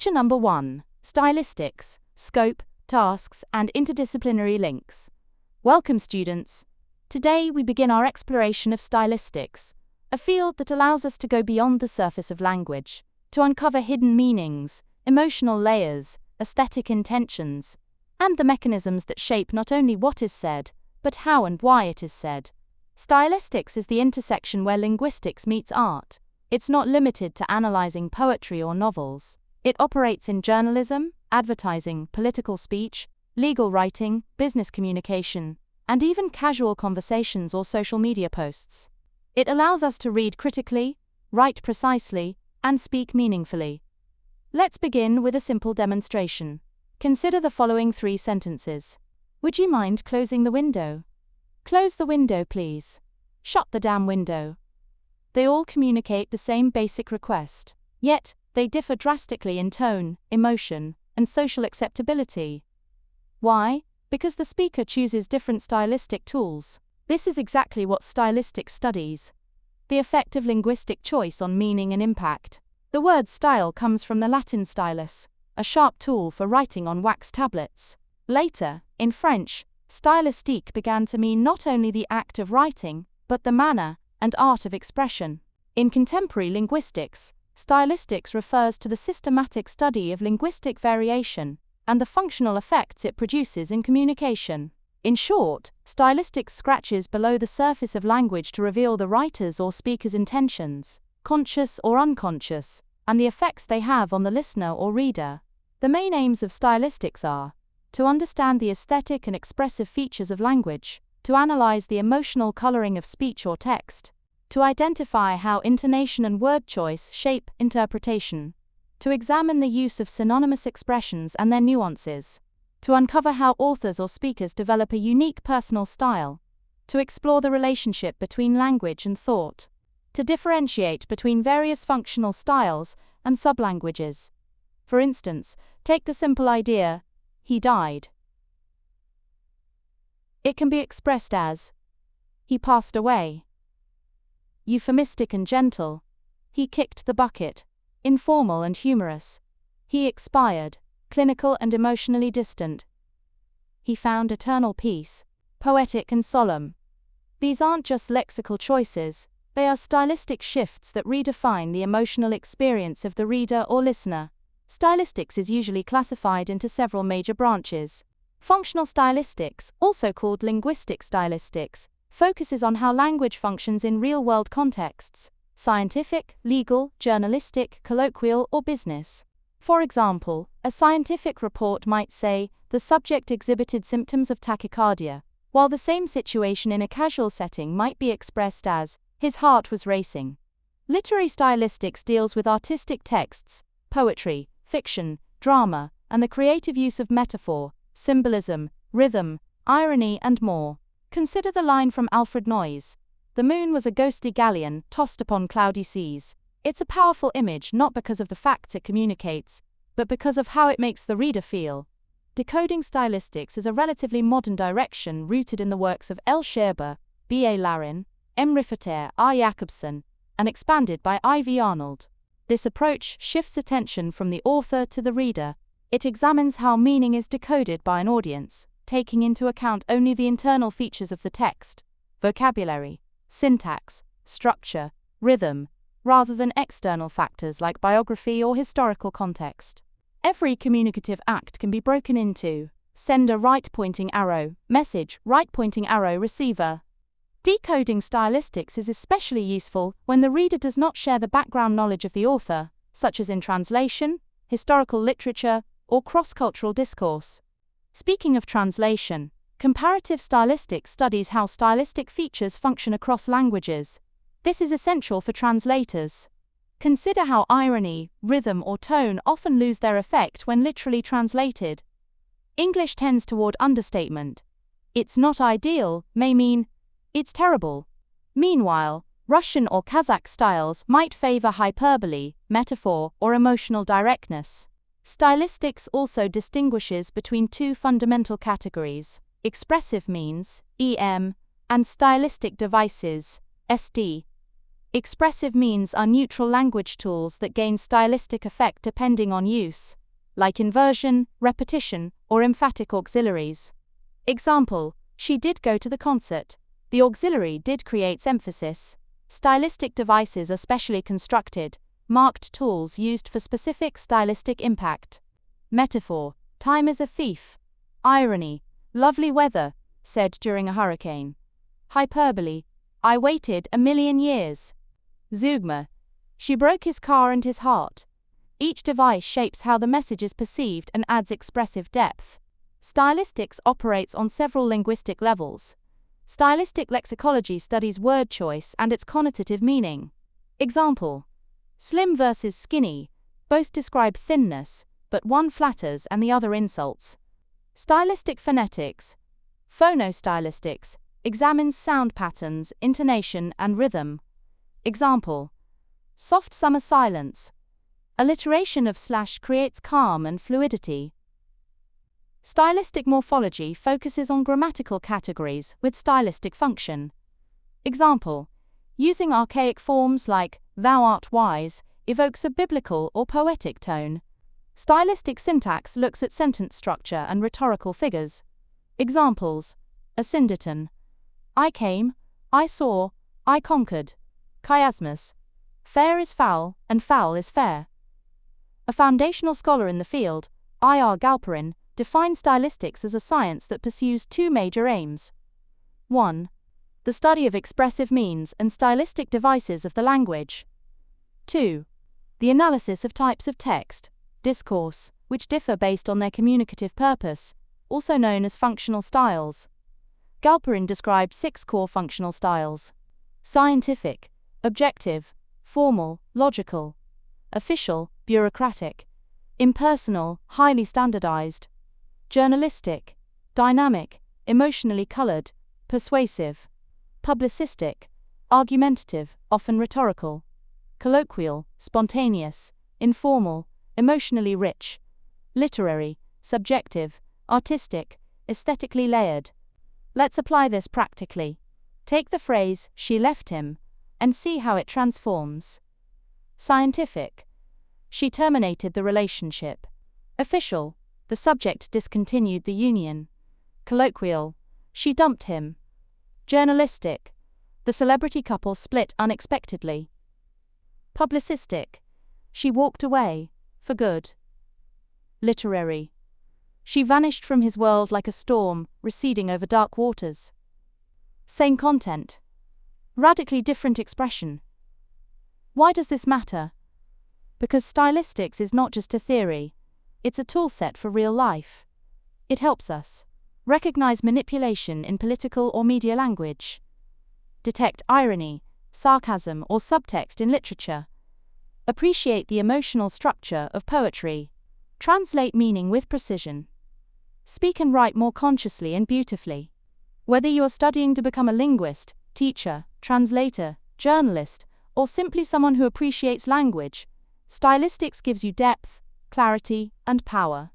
Lecture number 1, Stylistics, Scope, Tasks, and Interdisciplinary Links. Welcome, students. Today we begin our exploration of stylistics, a field that allows us to go beyond the surface of language, to uncover hidden meanings, emotional layers, aesthetic intentions, and the mechanisms that shape not only what is said, but how and why it is said. Stylistics is the intersection where linguistics meets art. It's not limited to analyzing poetry or novels. It operates in journalism, advertising, political speech, legal writing, business communication, and even casual conversations or social media posts. It allows us to read critically, write precisely, and speak meaningfully. Let's begin with a simple demonstration. Consider the following 3 sentences. Would you mind closing the window? Close the window, please. Shut the damn window. They all communicate the same basic request, yet they differ drastically in tone, emotion, and social acceptability. Why? Because the speaker chooses different stylistic tools. This is exactly what stylistics studies: the effect of linguistic choice on meaning and impact. The word style comes from the Latin stylus, a sharp tool for writing on wax tablets. Later, in French, stylistique began to mean not only the act of writing, but the manner and art of expression. In contemporary linguistics, stylistics refers to the systematic study of linguistic variation and the functional effects it produces in communication. In short, stylistics scratches below the surface of language to reveal the writer's or speaker's intentions, conscious or unconscious, and the effects they have on the listener or reader. The main aims of stylistics are to understand the aesthetic and expressive features of language, to analyze the emotional coloring of speech or text, to identify how intonation and word choice shape interpretation, to examine the use of synonymous expressions and their nuances, to uncover how authors or speakers develop a unique personal style, to explore the relationship between language and thought, to differentiate between various functional styles and sublanguages. For instance, take the simple idea, he died. It can be expressed as, he passed away. Euphemistic and gentle, he kicked the bucket. Informal and humorous, he expired. Clinical and emotionally distant, he found eternal peace. Poetic and solemn. These aren't just lexical choices, they are stylistic shifts that redefine the emotional experience of the reader or listener. Stylistics is usually classified into several major branches. Functional stylistics, also called linguistic stylistics, focuses on how language functions in real-world contexts: scientific, legal, journalistic, colloquial, or business. For example, a scientific report might say, the subject exhibited symptoms of tachycardia, while the same situation in a casual setting might be expressed as, his heart was racing. Literary stylistics deals with artistic texts, poetry, fiction, drama, and the creative use of metaphor, symbolism, rhythm, irony, and more. Consider the line from Alfred Noyes: the moon was a ghostly galleon tossed upon cloudy seas. It's a powerful image not because of the facts it communicates, but because of how it makes the reader feel. Decoding stylistics is a relatively modern direction rooted in the works of L. Scherber, B. A. Larin, M. Rifferter, R. Jacobson, and expanded by I. V. Arnold. This approach shifts attention from the author to the reader. It examines how meaning is decoded by an audience, taking into account only the internal features of the text, vocabulary, syntax, structure, rhythm, rather than external factors like biography or historical context. Every communicative act can be broken into sender right-pointing arrow, message right-pointing arrow, receiver. Decoding stylistics is especially useful when the reader does not share the background knowledge of the author, such as in translation, historical literature, or cross-cultural discourse. Speaking of translation, comparative stylistics studies how stylistic features function across languages. This is essential for translators. Consider how irony, rhythm, or tone often lose their effect when literally translated. English tends toward understatement. It's not ideal may mean, it's terrible. Meanwhile, Russian or Kazakh styles might favor hyperbole, metaphor, or emotional directness. Stylistics also distinguishes between 2 fundamental categories: expressive means, EM, and stylistic devices, SD. Expressive means are neutral language tools that gain stylistic effect depending on use. like inversion, repetition, or emphatic auxiliaries. Example, she did go to the concert. The auxiliary did creates emphasis. Stylistic devices are specially constructed, marked tools used for specific stylistic impact. Metaphor, time is a thief. Irony, lovely weather, said during a hurricane. Hyperbole, I waited 1,000,000 years. Zeugma, she broke his car and his heart. Each device shapes how the message is perceived and adds expressive depth. Stylistics operates on several linguistic levels. Stylistic lexicology studies word choice and its connotative meaning. Example, slim versus skinny, both describe thinness, but one flatters and the other insults. Stylistic phonetics, phonostylistics, examines sound patterns, intonation, and rhythm. Example, soft summer silence. Alliteration of / creates calm and fluidity. Stylistic morphology focuses on grammatical categories with stylistic function. Example, using archaic forms like thou art wise evokes a biblical or poetic tone. Stylistic syntax looks at sentence structure and rhetorical figures. Examples, asyndeton, I came, I saw, I conquered. Chiasmus, fair is foul and foul is fair. A foundational scholar in the field, I.R. Galperin, defines stylistics as a science that pursues two major aims. 1. The study of expressive means and stylistic devices of the language. 2. The analysis of types of text, discourse, which differ based on their communicative purpose, also known as functional styles. Galperin described 6 core functional styles: scientific, objective, formal, logical; official, bureaucratic; impersonal, highly standardized; journalistic, dynamic, emotionally colored, persuasive; publicistic, argumentative, often rhetorical; colloquial, spontaneous, informal, emotionally rich; literary, subjective, artistic, aesthetically layered. Let's apply this practically. Take the phrase, she left him, and see how it transforms. Scientific, she terminated the relationship. Official, the subject discontinued the union. Colloquial, she dumped him. Journalistic, the celebrity couple split unexpectedly. Publicistic, she walked away, for good. Literary, she vanished from his world like a storm, receding over dark waters. Same content, radically different expression. Why does this matter? Because stylistics is not just a theory, it's a toolset for real life. It helps us recognize manipulation in political or media language, detect irony, sarcasm, or subtext in literature, appreciate the emotional structure of poetry, translate meaning with precision, speak and write more consciously and beautifully. Whether you are studying to become a linguist, teacher, translator, journalist, or simply someone who appreciates language, stylistics gives you depth, clarity, and power.